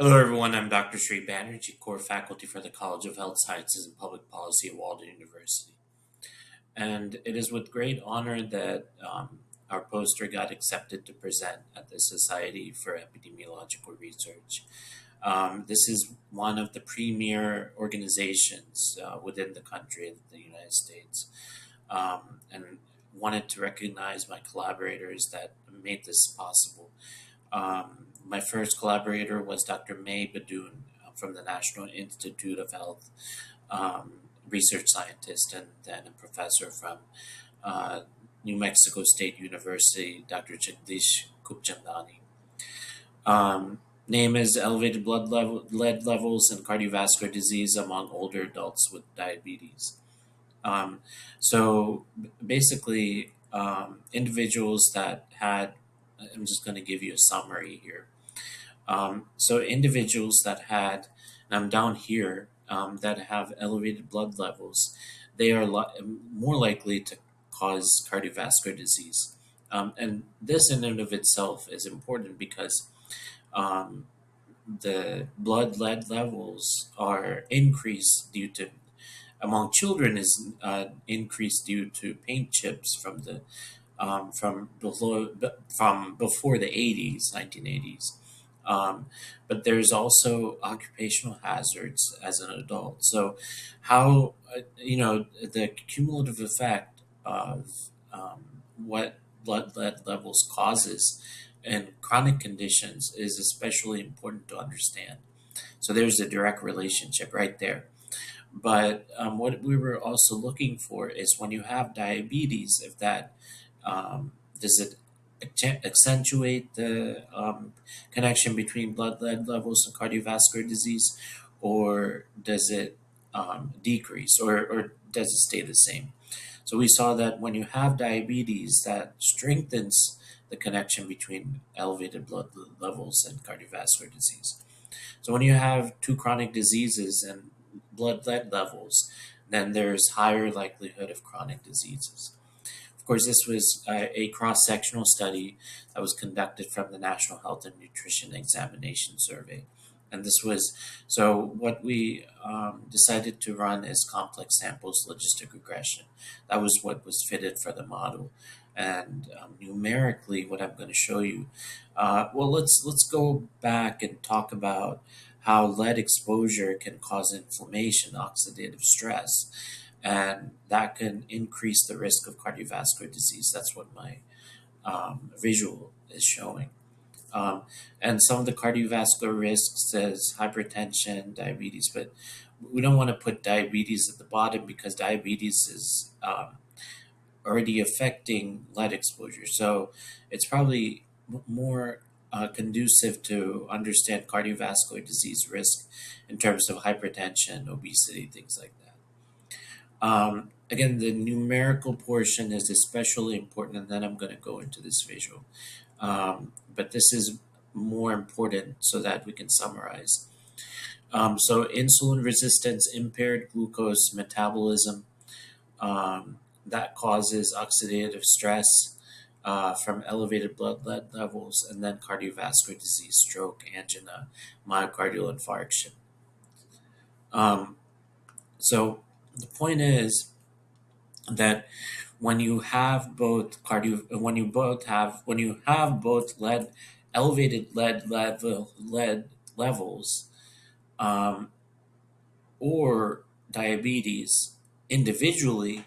Hello, everyone. I'm Dr. Sri Banerjee, core faculty for the College of Health Sciences and Public Policy at Walden University. And it is with great honor that our poster got accepted to present at the Society for Epidemiological Research. This is one of the premier organizations within the country of the United States. And wanted to recognize my collaborators that made this possible. My first collaborator was Dr. May Badoon from the National Institute of Health, research scientist, and then a professor from uh, New Mexico State University, Dr. Jagdish Kupchandani. Name is elevated lead levels and cardiovascular disease among older adults with diabetes. Um, basically, individuals that had, I'm just going to give you a summary here. So individuals that had, and I'm down here, that have elevated blood levels, they are more likely to cause cardiovascular disease. And this in and of itself is important because um, the blood lead levels are increased due to among children is increased due to paint chips from before the 80s, 1980s. But there's also occupational hazards as an adult. So, how the cumulative effect of what blood lead levels causes in chronic conditions is especially important to understand. So there's a direct relationship right there. But what we were also looking for is when you have diabetes, if that does it accentuate the connection between blood lead levels and cardiovascular disease, or does it decrease, or does it stay the same? So we saw that when you have diabetes, that strengthens the connection between elevated blood levels and cardiovascular disease. So when you have two chronic diseases and blood lead levels, then there's higher likelihood of chronic diseases. Of course, this was a cross-sectional study that was conducted from the National Health and Nutrition Examination Survey. And this was, so what we decided to run is complex samples logistic regression. That was what was fitted for the model. And numerically, what I'm going to show you, let's go back and talk about how lead exposure can cause inflammation, oxidative stress, and that can increase the risk of cardiovascular disease. That's what my visual is showing. And some of the cardiovascular risks is hypertension, diabetes, but we don't want to put diabetes at the bottom because diabetes is already affecting lead exposure. So it's probably more conducive to understand cardiovascular disease risk in terms of hypertension, obesity, things like that. Again, the numerical portion is especially important, and then I'm going to go into this visual. But this is more important so that we can summarize. So, insulin resistance, impaired glucose metabolism, that causes oxidative stress from elevated blood lead levels, and then cardiovascular disease, stroke, angina, myocardial infarction. Um, so, the point is that when you have both lead elevated lead levels um, or diabetes individually,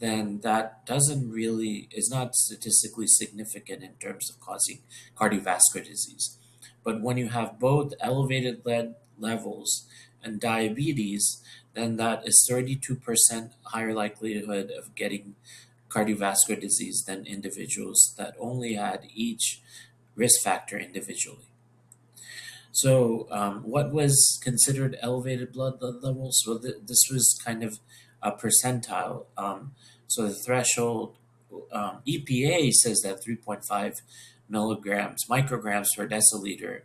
then that doesn't really is not statistically significant in terms of causing cardiovascular disease. But when you have both elevated lead levels and diabetes, then that is 32% higher likelihood of getting cardiovascular disease than individuals that only had each risk factor individually. So, what was considered elevated blood levels? Well, this was kind of a percentile. So, the threshold EPA says that 3.5 micrograms per deciliter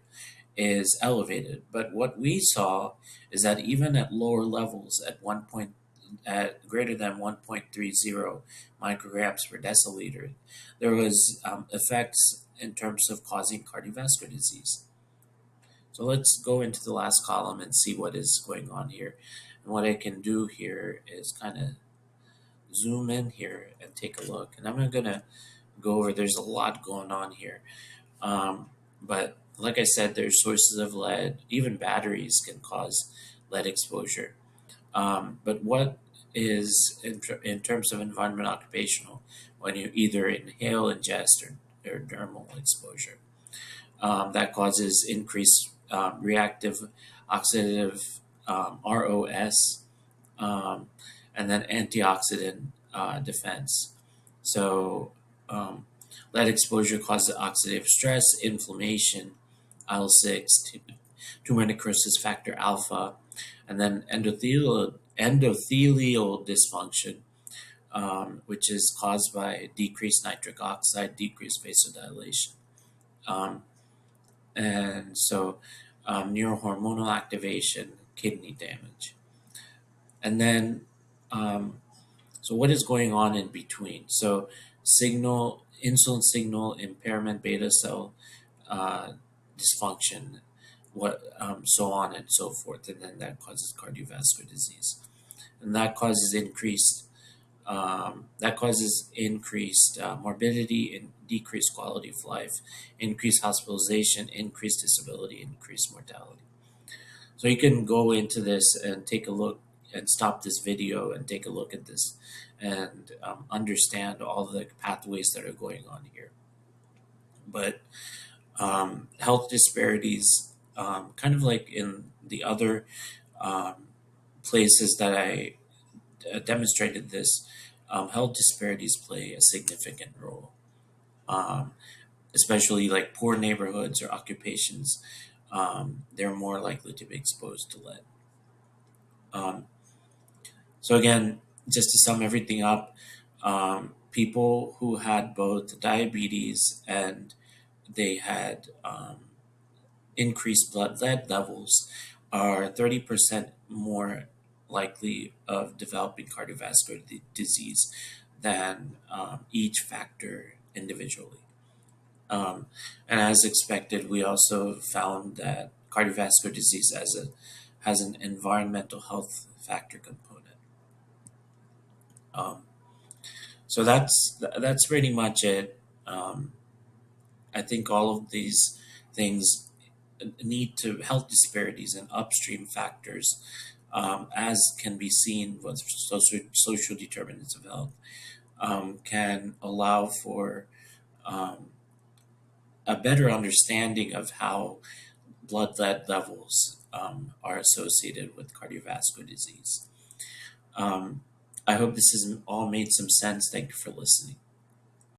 is elevated. But what we saw is that even at lower levels, at greater than 1.30 micrograms per deciliter, there was effects in terms of causing cardiovascular disease. So let's go into the last column and see what is going on here. And what I can do here is kind of zoom in here and take a look. And I'm going to go over, there's a lot going on here. But like I said, there's sources of lead. Even batteries can cause lead exposure. But what is, in terms of environment occupational, when you either inhale, ingest, or dermal exposure? That causes increased reactive oxidative ROS, um, and then antioxidant defense. So, um, lead exposure causes oxidative stress, inflammation, IL-6, tumor necrosis factor alpha, and then endothelial dysfunction, which is caused by decreased nitric oxide, decreased vasodilation. Um, and so neurohormonal activation, kidney damage. And then, um, so what is going on in between? So, insulin signal impairment, beta cell uh, dysfunction, so on and so forth, and then that causes cardiovascular disease, and that causes increased morbidity and decreased quality of life, increased hospitalization, increased disability, increased mortality. So you can go into this and take a look and stop this video and take a look at this and understand all the pathways that are going on here. But health disparities, kind of like in the other um, places that I demonstrated this, health disparities play a significant role, um, especially like poor neighborhoods or occupations. They're more likely to be exposed to lead. Um, so again, just to sum everything up, people who had both diabetes and they had increased blood lead levels are 30% more likely of developing cardiovascular disease than each factor individually. And as expected, we also found that cardiovascular disease has an environmental health factor component. Um, so that's pretty much it. Um, I think all of these things need to health disparities and upstream factors, as can be seen with social determinants of health, can allow for um, a better understanding of how blood lead levels are associated with cardiovascular disease. Um, I hope this has all made some sense. Thank you for listening.